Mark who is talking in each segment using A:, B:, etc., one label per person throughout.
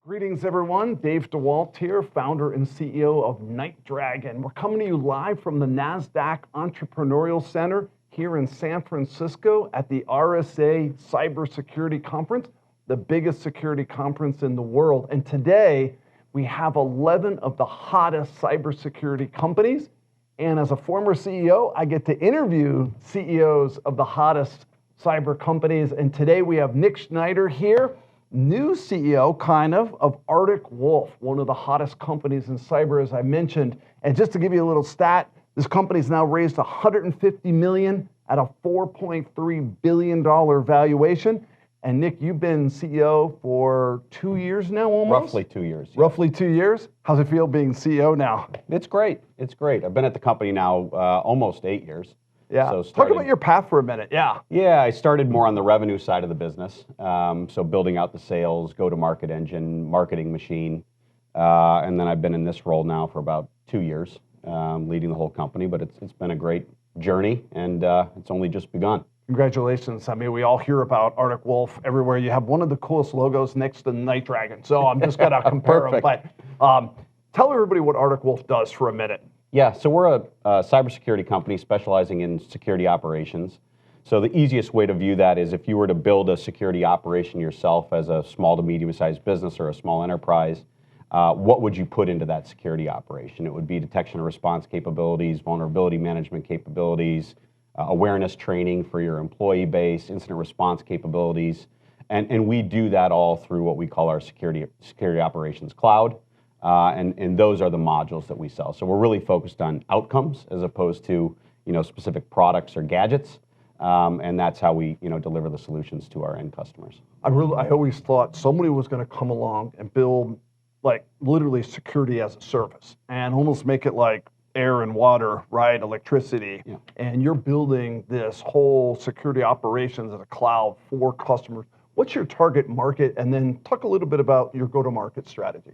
A: Greetings, everyone. Dave DeWalt here, founder and CEO of NightDragon. We're coming to you live from the NASDAQ Entrepreneurial Center here in San Francisco at the RSA Cybersecurity Conference, the biggest security conference in the world. And today, we have 11 of the hottest cybersecurity companies. And as a former CEO, I get to interview CEOs of the hottest cyber companies. And today we have Nick Schnieder here, new CEO, kind of Arctic Wolf, one of the hottest companies in cyber, as I mentioned. And just to give you a little stat, this company's now raised $150 million at a $4.3 billion valuation. And Nick, you've been CEO for 2 years now, almost?
B: Roughly 2 years. Yeah.
A: Roughly 2 years? How's it feel being CEO now?
B: It's great. It's great. I've been at the company now almost 8 years.
A: Yeah. So talk about your path for a minute. Yeah.
B: Yeah, I started more on the revenue side of the business. So building out the sales, go-to-market engine, marketing machine. And then I've been in this role now for about 2 years, leading the whole company. But it's been a great journey, and it's only just begun.
A: Congratulations. I mean, we all hear about Arctic Wolf everywhere. You have one of the coolest logos next to NightDragon. So I'm just going to compare them. But tell everybody what Arctic Wolf does for a minute.
B: Yeah, so we're a cybersecurity company specializing in security operations. So the easiest way to view that is if you were to build a security operation yourself as a small to medium-sized business or a small enterprise, what would you put into that security operation? It would be detection and response capabilities, vulnerability management capabilities, awareness training for your employee base, incident response capabilities, and we do that all through what we call our security operations cloud, and those are the modules that we sell. So we're really focused on outcomes as opposed to specific products or gadgets, and that's how we deliver the solutions to our end customers.
A: I always thought somebody was going to come along and build like literally security as a service and almost make it like air and water, right? Electricity. Yeah. And you're building this whole security operations as a cloud for customers. What's your target market? And then talk a little bit about your go-to-market strategy.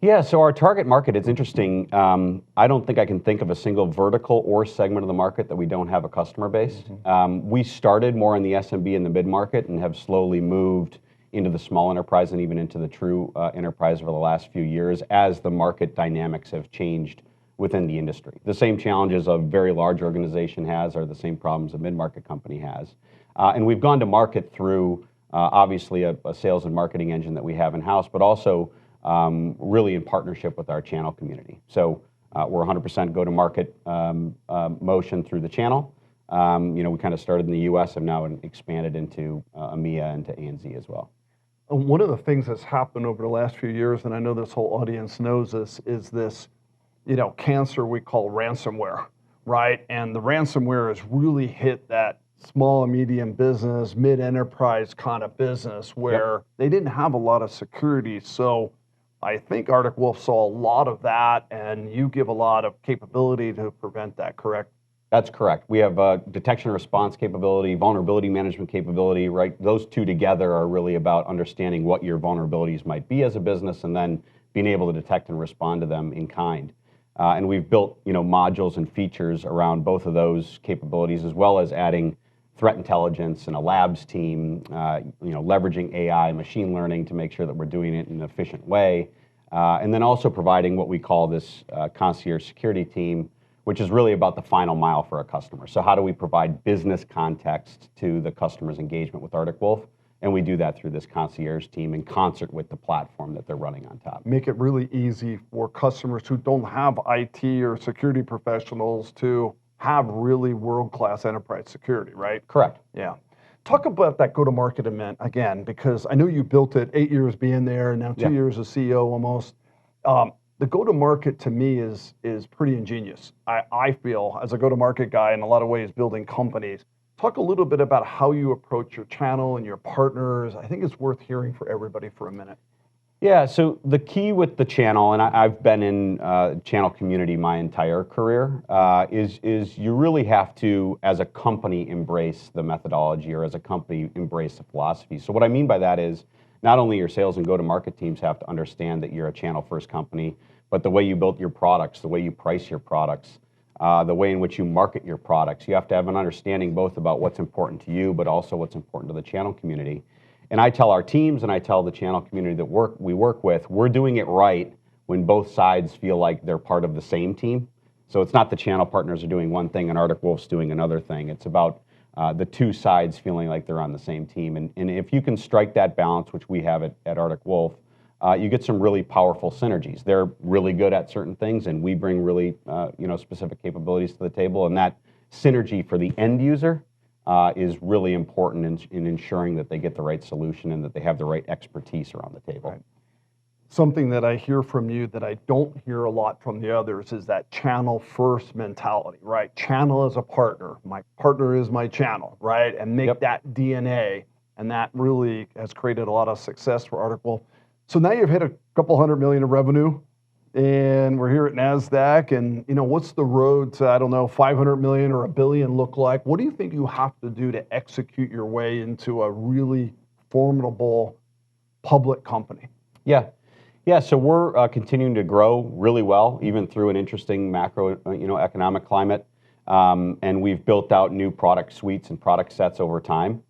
B: Yeah, so our target market is interesting. I don't think I can think of a single vertical or segment of the market that we don't have a customer base. Mm-hmm. We started more in the SMB and the mid-market and have slowly moved into the small enterprise and even into the true enterprise over the last few years as the market dynamics have changed within the industry. The same challenges a very large organization has are the same problems a mid-market company has. And we've gone to market through obviously a sales and marketing engine that we have in-house, but also really in partnership with our channel community. So we're 100% go-to-market motion through the channel. We kind of started in the US and now expanded into EMEA and to ANZ as well.
A: One of the things that's happened over the last few years, and I know this whole audience knows this, is this cancer we call ransomware, right? And the ransomware has really hit that small and medium business, mid-enterprise kind of business where they didn't have a lot of security. So I think Arctic Wolf saw a lot of that, and you give a lot of capability to prevent that, correct?
B: That's correct. We have detection and response capability, vulnerability management capability, right? Those two together are really about understanding what your vulnerabilities might be as a business and then being able to detect and respond to them in kind. And we've built modules and features around both of those capabilities, as well as adding threat intelligence and a labs team, leveraging AI, machine learning to make sure that we're doing it in an efficient way. And then also providing what we call this concierge security team, which is really about the final mile for a customer. So how do we provide business context to the customer's engagement with Arctic Wolf? And we do that through this concierge team in concert with the platform that they're running on top.
A: Make it really easy for customers who don't have IT or security professionals to have really world-class enterprise security, right?
B: Correct.
A: Yeah. Talk about that go-to-market event again, because I know you built it, 8 years being there, now 2 years as CEO almost. The go-to-market to me is pretty ingenious. I feel, as a go-to-market guy, in a lot of ways building companies. Talk a little bit about how you approach your channel and your partners. I think it's worth hearing for everybody for a minute.
B: Yeah, so the key with the channel, and I've been in channel community my entire career, is you really have to, as a company, embrace the methodology, or as a company, embrace the philosophy. So what I mean by that is not only your sales and go-to-market teams have to understand that you're a channel-first company, but the way you build your products, the way you price your products, the way in which you market your products. You have to have an understanding both about what's important to you, but also what's important to the channel community. And I tell our teams and I tell the channel community that we work with, we're doing it right when both sides feel like they're part of the same team. So it's not the channel partners are doing one thing and Arctic Wolf's doing another thing. It's about the two sides feeling like they're on the same team. And if you can strike that balance, which we have at Arctic Wolf, you get some really powerful synergies. They're really good at certain things, and we bring really specific capabilities to the table. And that synergy for the end user is really important in ensuring that they get the right solution and that they have the right expertise around the table.
A: Right. Something that I hear from you that I don't hear a lot from the others is that channel first mentality, right? Channel as a partner. My partner is my channel, right? And make that DNA. And that really has created a lot of success for Arctic Wolf. So now you've hit a couple $100 million of revenue, and we're here at NASDAQ. And what's the road to, I don't know, 500 million or $1 billion look like? What do you think you have to do to execute your way into a really formidable public company?
B: Yeah, so we're continuing to grow really well, even through an interesting macro, economic climate, and we've built out new product suites and product sets over time.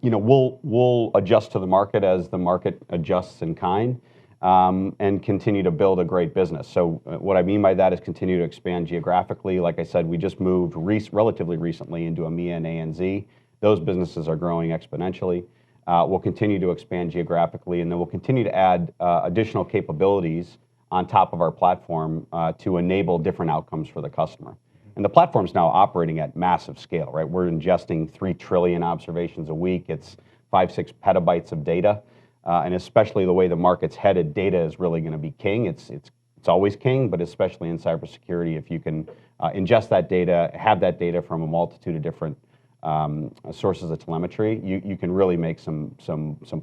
B: We'll adjust to the market as the market adjusts in kind, and continue to build a great business. So what I mean by that is continue to expand geographically. Like I said, we just moved relatively recently into EMEA and ANZ. Those businesses are growing exponentially. We'll continue to expand geographically, and then we'll continue to add additional capabilities on top of our platform to enable different outcomes for the customer. And the platform's now operating at massive scale, right? We're ingesting 3 trillion observations a week. It's 5-6 petabytes of data, and especially the way the market's headed, data is really going to be king. It's always king, but especially in cybersecurity, if you can ingest that data, have that data from a multitude of different sources of telemetry, you can really make some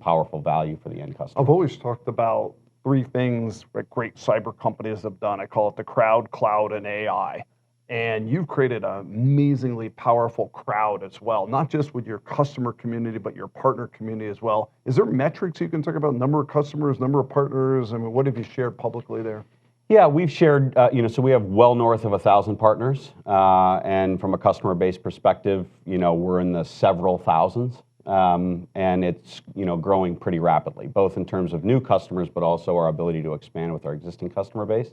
B: powerful value for the end customer.
A: I've always talked about 3 things that great cyber companies have done. I call it the crowd, cloud, and AI. And you've created an amazingly powerful crowd as well, not just with your customer community, but your partner community as well. Is there metrics you can talk about, number of customers, number of partners? I mean, what have you shared publicly there?
B: Yeah, we've shared, so we have well north of 1,000 partners, and from a customer base perspective, we're in the several thousands, and it's, growing pretty rapidly, both in terms of new customers, but also our ability to expand with our existing customer base.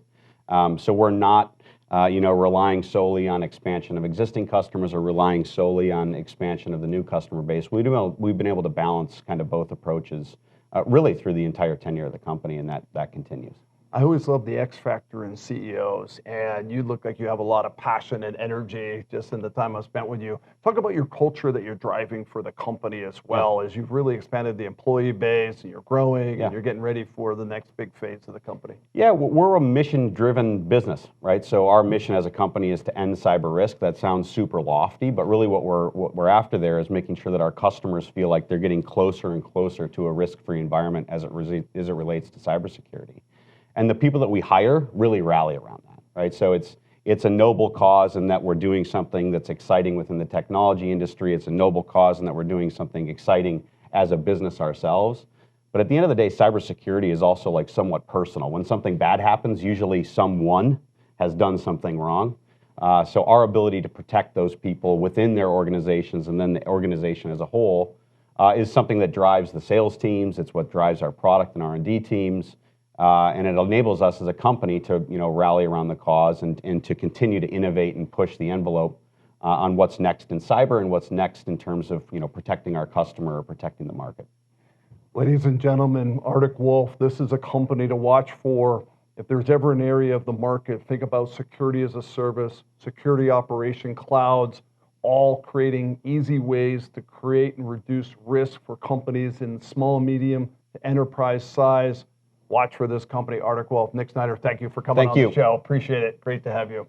B: So we're not, relying solely on expansion of existing customers or relying solely on expansion of the new customer base. We've been able to balance kind of both approaches really through the entire tenure of the company, and that continues.
A: I always love the X factor in CEOs, and you look like you have a lot of passion and energy just in the time I've spent with you. Talk about your culture that you're driving for the company as well, as you've really expanded the employee base, and you're growing, and you're getting ready for the next big phase of the company.
B: Yeah, we're a mission-driven business, right? So our mission as a company is to end cyber risk. That sounds super lofty, but really what we're after there is making sure that our customers feel like they're getting closer and closer to a risk-free environment as it relates to cybersecurity. And the people that we hire really rally around that, right? So it's a noble cause in that we're doing something that's exciting within the technology industry. It's a noble cause in that we're doing something exciting as a business ourselves. But at the end of the day, cybersecurity is also like somewhat personal. When something bad happens, usually someone has done something wrong. So our ability to protect those people within their organizations and then the organization as a whole is something that drives the sales teams. It's what drives our product and R&D teams. And it enables us as a company to rally around the cause and to continue to innovate and push the envelope on what's next in cyber and what's next in terms of protecting our customer or protecting the market.
A: Ladies and gentlemen, Arctic Wolf, this is a company to watch for. If there's ever an area of the market, think about security as a service, security operation clouds, all creating easy ways to create and reduce risk for companies in small, medium to enterprise size. Watch for this company, Arctic Wolf. Nick Schnieder, thank you for coming on the show. Appreciate it. Great to have you.